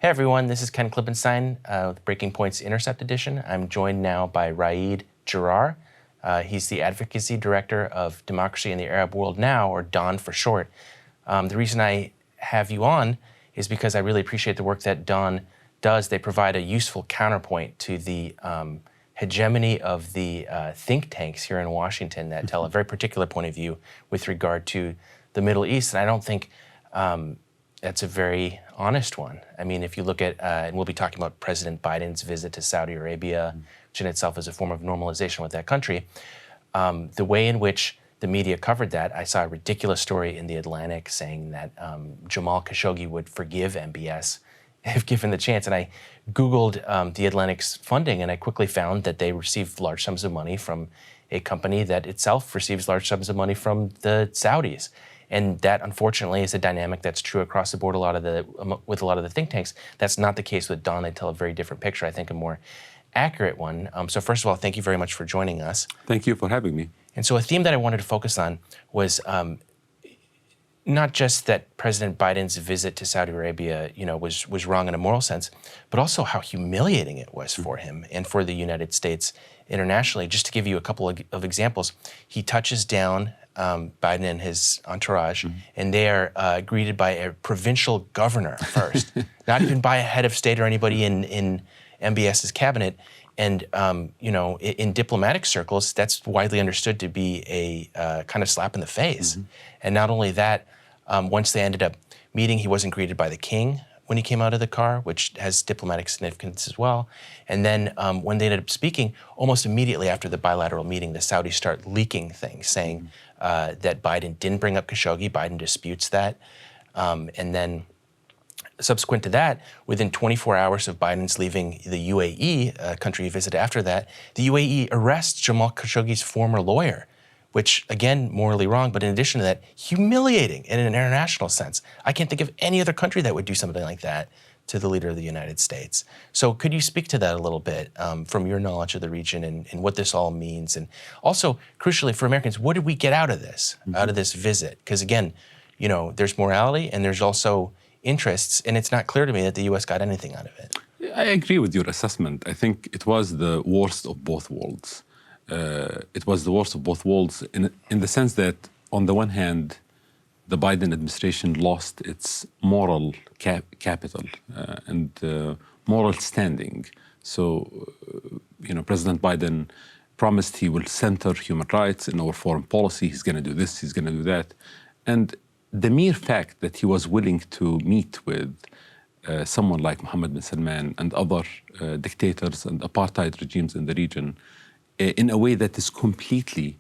Hey everyone, this is Ken Klippenstein with Breaking Point's Intercept edition. I'm joined now by Raed Jarrar. He's the Advocacy Director of Democracy in the Arab World Now, or DAWN for short. The reason I have you on is because I really appreciate the work that DAWN does. They provide a useful counterpoint to the hegemony of the think tanks here in Washington that tell a very particular point of view with regard to the Middle East. And I don't think that's a very honest one. I mean, if you look at, and we'll be talking about President Biden's visit to Saudi Arabia, which in itself is a form of normalization with that country, the way in which the media covered that, I saw a ridiculous story in The Atlantic saying that Jamal Khashoggi would forgive MBS if given the chance. And I Googled The Atlantic's funding, and I quickly found that they received large sums of money from a company that itself receives large sums of money from the Saudis. And that, unfortunately, is a dynamic that's true across the board with a lot of the think tanks. That's not the case with DAWN. They tell a very different picture, I think a more accurate one. So first of all, thank you very much for joining us. Thank you for having me. And so a theme that I wanted to focus on was not just that President Biden's visit to Saudi Arabia, was wrong in a moral sense, but also how humiliating it was for him and for the United States internationally. Just to give you a couple of examples, he touches down Biden and his entourage, and they are greeted by a provincial governor first, not even by a head of state or anybody in MBS's cabinet. And in diplomatic circles, that's widely understood to be a kind of slap in the face. And not only that, once they ended up meeting, he wasn't greeted by the king when he came out of the car, which has diplomatic significance as well. And then when they ended up speaking, almost immediately after the bilateral meeting, the Saudis start leaking things, saying that Biden didn't bring up Khashoggi. Biden disputes that. And then subsequent to that, within 24 hours of Biden's leaving the UAE, a country he visited after that, the UAE arrests Jamal Khashoggi's former lawyer, which, again, morally wrong, but in addition to that, humiliating in an international sense. I can't think of any other country that would do something like that to the leader of the United States. So could you speak to that a little bit from your knowledge of the region and what this all means? And also, crucially for Americans, what did we get out of this visit? Because again, there's morality and there's also interests, and it's not clear to me that the U.S. got anything out of it. I agree with your assessment. I think it was the worst of both worlds. It was the worst of both worlds in the sense that, on the one hand, the Biden administration lost its moral capital and moral standing. So, President Biden promised he will center human rights in our foreign policy. He's going to do this, he's going to do that. And the mere fact that he was willing to meet with someone like Mohammed bin Salman and other dictators and apartheid regimes in the region in a way that is completely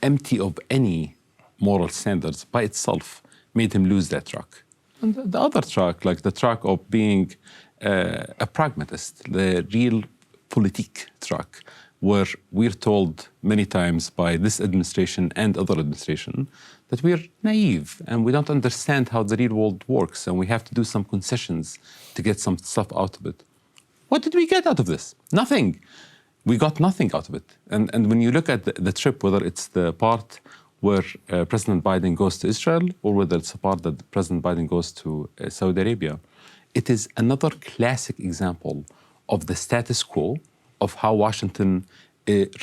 empty of any moral standards by itself made him lose that track. And the other track, like the track of being a pragmatist, the real politique track, where we're told many times by this administration and other administration that we're naive and we don't understand how the real world works and we have to do some concessions to get some stuff out of it. What did we get out of this? Nothing. We got nothing out of it. And when you look at the trip, whether it's the part where President Biden goes to Israel or whether it's a part that President Biden goes to Saudi Arabia, it is another classic example of the status quo of how Washington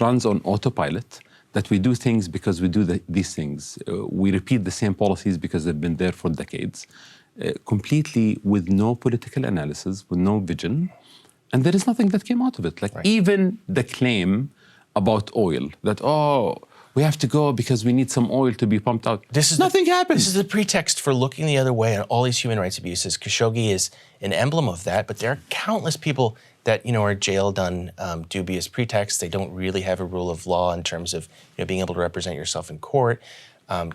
runs on autopilot, that we do things because we do these things. We repeat the same policies because they've been there for decades, completely with no political analysis, with no vision. And there is nothing that came out of it. Like even the claim about oil, that, we have to go because we need some oil to be pumped out. Nothing happened. This is the pretext for looking the other way on all these human rights abuses. Khashoggi is an emblem of that, but there are countless people that are jailed on dubious pretexts. They don't really have a rule of law in terms of being able to represent yourself in court.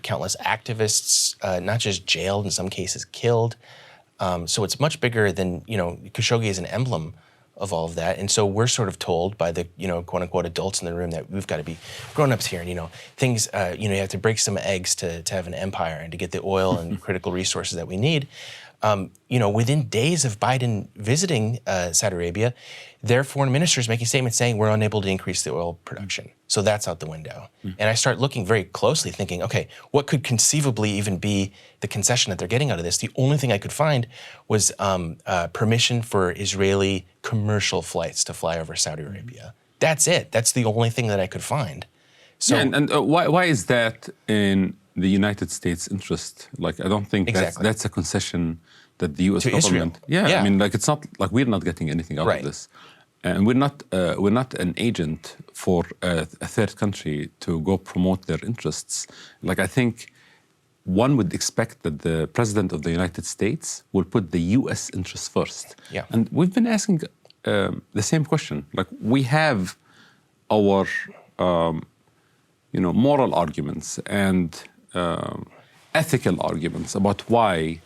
Countless activists, not just jailed, in some cases killed. So it's much bigger than, Khashoggi is an emblem of all of that. And so we're sort of told by the, quote unquote adults in the room that we've got to be grown-ups here. And, things, you have to break some eggs to have an empire and to get the oil and critical resources that we need. within days of Biden visiting Saudi Arabia, their foreign minister is making statements saying we're unable to increase the oil production. So that's out the window. And I start looking very closely, thinking, okay, what could conceivably even be the concession that they're getting out of this? The only thing I could find was permission for Israeli commercial flights to fly over Saudi Arabia. That's it. That's the only thing that I could find. So, and why is that in the United States' interest? Like, I don't think that's a concession that the U.S. government. Yeah, I mean, like, it's not like we're not getting anything out of this, and we're not an agent for a third country to go promote their interests. Like, I think one would expect that the president of the United States will put the U.S. interests first. Yeah, and we've been asking the same question. Like, we have our moral arguments and ethical arguments about why,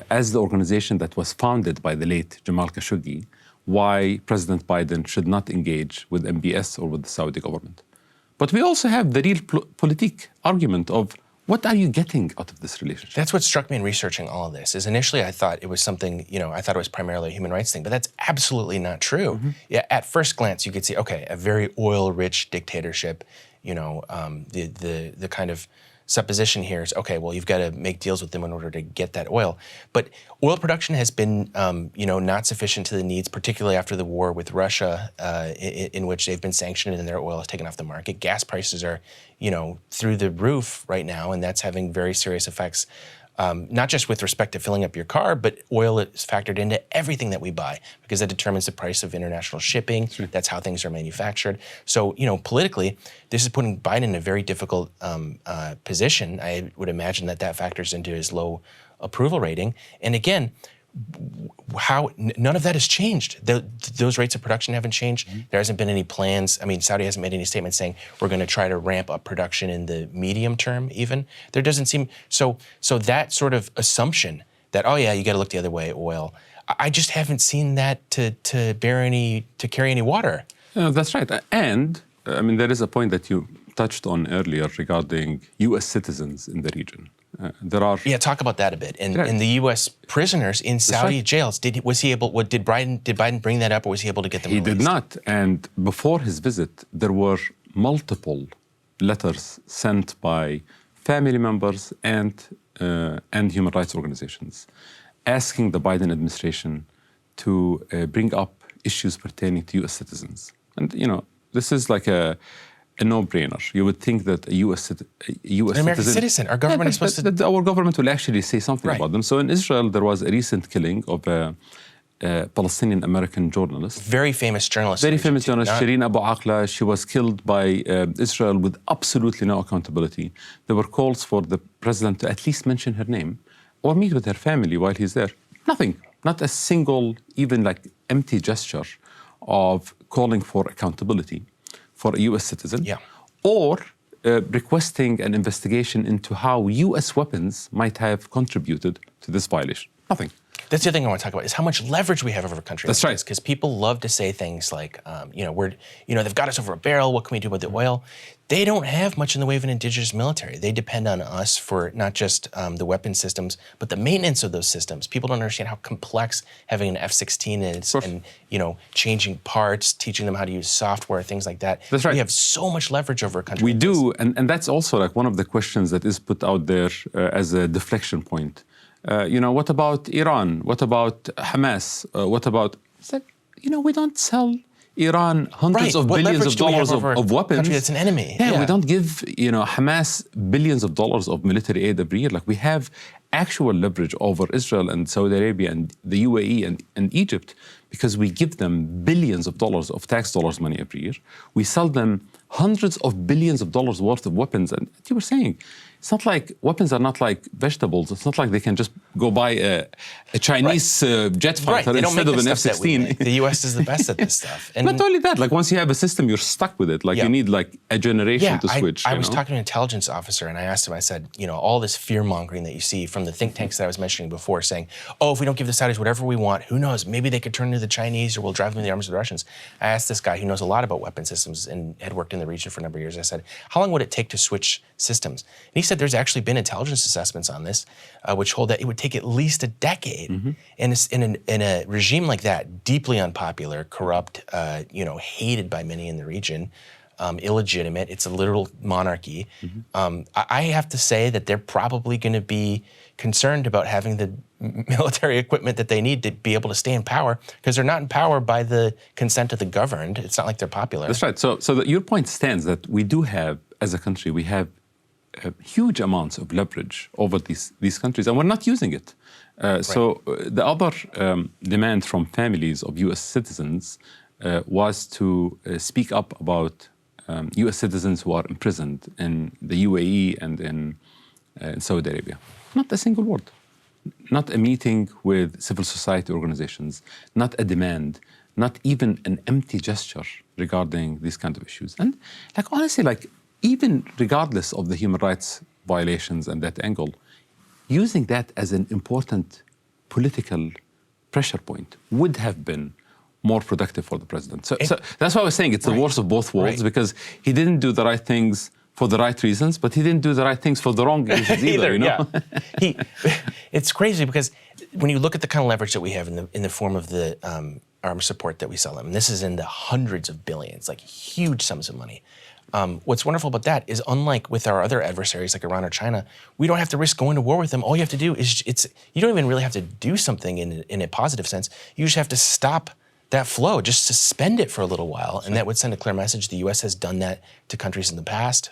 as the organization that was founded by the late Jamal Khashoggi, why President Biden should not engage with MBS or with the Saudi government. But we also have the real politique argument of what are you getting out of this relationship? That's what struck me in researching all of this, is initially I thought it was something, I thought it was primarily a human rights thing, but that's absolutely not true. Mm-hmm. Yeah, at first glance, you could see, okay, a very oil-rich dictatorship, the kind of supposition here is, okay, well, you've got to make deals with them in order to get that oil. But oil production has been, not sufficient to the needs, particularly after the war with Russia, in which they've been sanctioned and their oil is taken off the market. Gas prices are, through the roof right now, and that's having very serious effects, not just with respect to filling up your car, but oil is factored into everything that we buy because that determines the price of international shipping. Sure. That's how things are manufactured. So, politically, this is putting Biden in a very difficult position. I would imagine that factors into his low approval rating. And again, none of that has changed. Those rates of production haven't changed. Mm-hmm. There hasn't been any plans. I mean, Saudi hasn't made any statements saying we're going to try to ramp up production in the medium term even. There doesn't seem, so that sort of assumption that, oh yeah, you got to look the other way, oil, I just haven't seen that to carry any water. No, that's right. And I mean, there is a point that you touched on earlier regarding U.S. citizens in the region. Talk about that a bit. And the U.S. prisoners in Saudi jails, did Biden bring that up, or was he able to get them released? He did not. And before his visit, there were multiple letters sent by family members and human rights organizations asking the Biden administration to bring up issues pertaining to U.S. citizens. And, this is like a no-brainer. You would think that a U.S. American citizen, our government is supposed to... Our government will actually say something about them. So in Israel, there was a recent killing of a Palestinian-American journalist. Very famous journalist. Very famous journalist, Shireen Abu Akleh. She was killed by Israel with absolutely no accountability. There were calls for the president to at least mention her name or meet with her family while he's there. Nothing. Not a single, even like empty gesture of calling for accountability for a U.S. citizen, or requesting an investigation into how U.S. weapons might have contributed to this violation. Nothing. That's the other thing I want to talk about is how much leverage we have over a country. That's right. Because people love to say things like, they've got us over a barrel. What can we do with the oil? They don't have much in the way of an indigenous military. They depend on us for not just the weapon systems, but the maintenance of those systems. People don't understand how complex having an F-16 is, and changing parts, teaching them how to use software, things like that. That's right. We have so much leverage over a country. We do, and that's also like one of the questions that is put out there as a deflection point. What about Iran? What about Hamas? What about... It's like, we don't sell Iran hundreds of billions of dollars of weapons. Country that's an enemy. Yeah, we don't give Hamas billions of dollars of military aid every year. Like, we have actual leverage over Israel and Saudi Arabia and the UAE and Egypt because we give them billions of dollars of tax dollars money every year. We sell them hundreds of billions of dollars worth of weapons. And you were saying, it's not like weapons are not like vegetables. It's not like they can just go buy a Chinese jet fighter instead of an F-16. The U.S. is the best at this stuff. And not only that, like once you have a system, you're stuck with it. Like you need like a generation to switch. I was talking to an intelligence officer and I asked him, I said, all this fear mongering that you see from the think tanks that I was mentioning before saying, oh, if we don't give the Saudis whatever we want, who knows, maybe they could turn into the Chinese or we'll drive them in the arms of the Russians. I asked this guy who knows a lot about weapon systems and had worked in the region for a number of years. I said, how long would it take to switch systems? And he he said there's actually been intelligence assessments on this, which hold that it would take at least a decade. And it's in a regime like that, deeply unpopular, corrupt, hated by many in the region, illegitimate. It's a literal monarchy. I have to say that they're probably going to be concerned about having the military equipment that they need to be able to stay in power, because they're not in power by the consent of the governed. It's not like they're popular. That's right. So your point stands that we do have, as a country, we have huge amounts of leverage over these countries, and we're not using it. So the other demand from families of U.S. citizens was to speak up about U.S. citizens who are imprisoned in the UAE and in Saudi Arabia. Not a single word. Not a meeting with civil society organizations, not a demand, not even an empty gesture regarding these kind of issues. And honestly, even regardless of the human rights violations and that angle, using that as an important political pressure point would have been more productive for the president. So that's why I was saying it's the worst of both worlds, because he didn't do the right things for the right reasons, but he didn't do the right things for the wrong reasons either. It's crazy because when you look at the kind of leverage that we have in the form of the arms support that we sell them, and this is in the hundreds of billions, huge sums of money. What's wonderful about that is, unlike with our other adversaries like Iran or China, we don't have to risk going to war with them. All you have to do is you don't even really have to do something in a positive sense. You just have to stop that flow, just suspend it for a little while, and that would send a clear message. The U.S. has done that to countries in the past.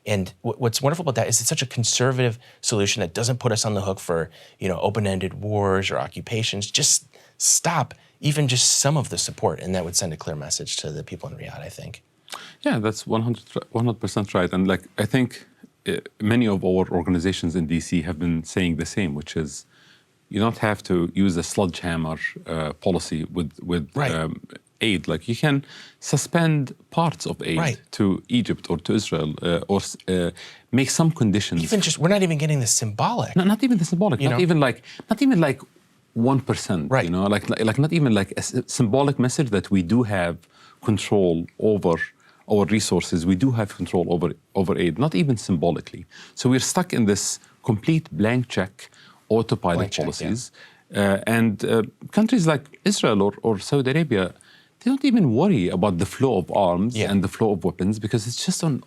And what's wonderful about that is it's such a conservative solution that doesn't put us on the hook for open-ended wars or occupations. Just stop even just some of the support, and that would send a clear message to the people in Riyadh, I think. Yeah, that's 100% right. And I think many of our organizations in DC have been saying the same, which is you don't have to use a sledgehammer policy with aid. You can suspend parts of aid to Egypt or to Israel, or make some conditions. Even we're not even getting the symbolic. No, not even the symbolic. Not even like 1%. Right. Not even like a symbolic message that we do have control over our resources. We do have control over aid. Not even symbolically. So we're stuck in this complete blank check autopilot policies. And countries like Israel or Saudi Arabia, they don't even worry about the flow of arms and the flow of weapons, because it's just on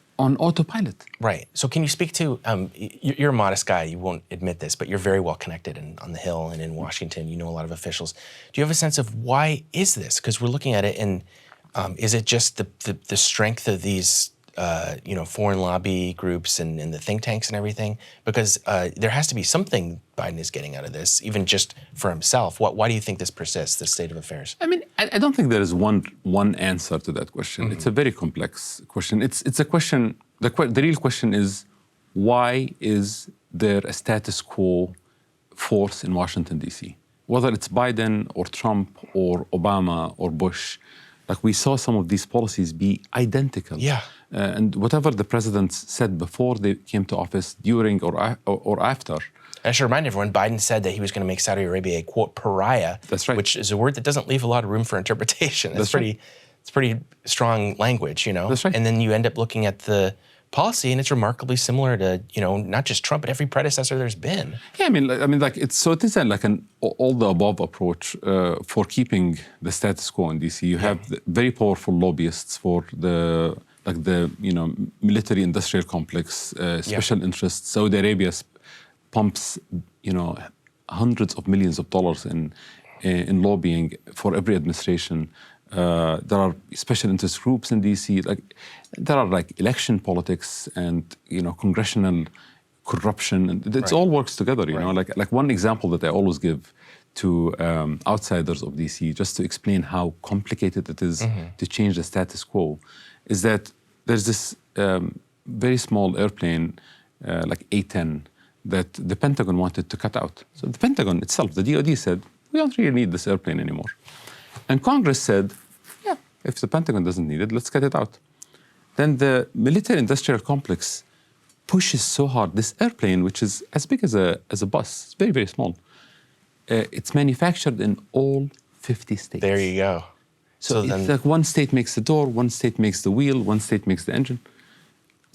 autopilot. Right. So can you speak to, you're a modest guy, you won't admit this, but you're very well connected on the Hill and in Washington. You know a lot of officials. Do you have a sense of why is this? Because we're looking at it, and is it just the strength of these foreign lobby groups and the think tanks and everything? Because there has to be something Biden is getting out of this, even just for himself. Why do you think this persists, this state of affairs? I mean, I don't think there is one answer to that question. It's a very complex question. It's a question, the real question is, why is there a status quo force in Washington, D.C.? Whether it's Biden or Trump or Obama or Bush, we saw some of these policies be identical. And whatever the presidents said before they came to office, during or after. I should remind everyone, Biden said that he was going to make Saudi Arabia a, quote, pariah. That's right. Which is a word that doesn't leave a lot of room for interpretation. It's pretty strong language, That's right. And then you end up looking at the policy, and it's remarkably similar to, not just Trump, but every predecessor there's been. Yeah, it is an all-the-above approach for keeping the status quo in DC. You have very powerful lobbyists for the military-industrial complex, special interests. Saudi Arabia pumps, hundreds of millions of dollars in lobbying for every administration. There are special interest groups in DC. There are election politics and congressional corruption, and it all works together. One example that I always give to outsiders of DC, just to explain how complicated it is to change the status quo, is that there's this very small airplane, A-10, that the Pentagon wanted to cut out. So the Pentagon itself, the DoD, said, we don't really need this airplane anymore. And Congress said, yeah, if the Pentagon doesn't need it, let's cut it out. Then the military-industrial complex pushes so hard. This airplane, which is as big as a bus, it's very, very small, it's manufactured in all 50 states. There you go. So it's one state makes the door, one state makes the wheel, one state makes the engine.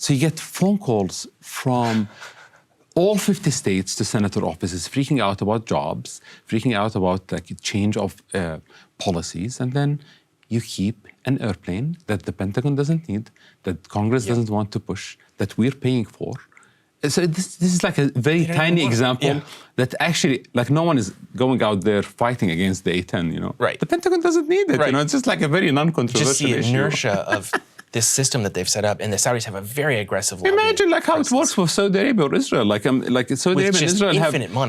So you get phone calls from all 50 states to senator offices freaking out about jobs, freaking out about like change of policies, and then you keep an airplane that the Pentagon doesn't need, that Congress doesn't want to push, that we're paying for. So this is like a very tiny example that actually, like, no one is going out there fighting against the A-10, you know? Right. The Pentagon doesn't need it, you know? It's just like a very non-controversial issue. Just the inertia of this system that they've set up, and the Saudis have a very aggressive lobby. Imagine like how it works for Saudi Arabia or Israel. Like Saudi Arabia and Israel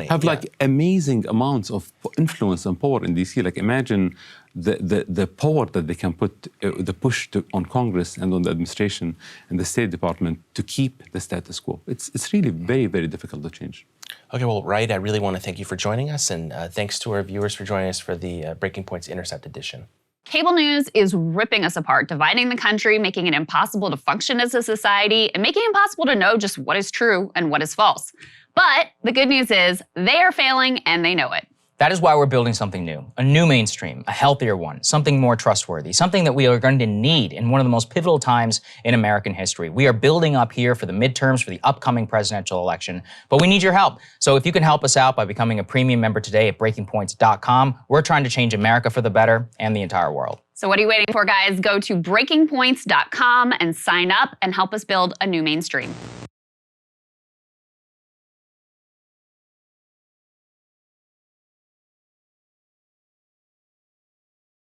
have like amazing amounts of influence and power in DC. Like imagine the power that they can put, the push on Congress and on the administration and the State Department to keep the status quo. It's really very, very difficult to change. Okay, well, Raed, I really want to thank you for joining us, and thanks to our viewers for joining us for the Breaking Points Intercept edition. Cable news is ripping us apart, dividing the country, making it impossible to function as a society, and making it impossible to know just what is true and what is false. But the good news is they are failing and they know it. That is why we're building something new, a new mainstream, a healthier one, something more trustworthy, something that we are going to need in one of the most pivotal times in American history. We are building up here for the midterms, for the upcoming presidential election, but we need your help. So if you can help us out by becoming a premium member today at breakingpoints.com, we're trying to change America for the better and the entire world. So what are you waiting for, guys? Go to breakingpoints.com and sign up and help us build a new mainstream.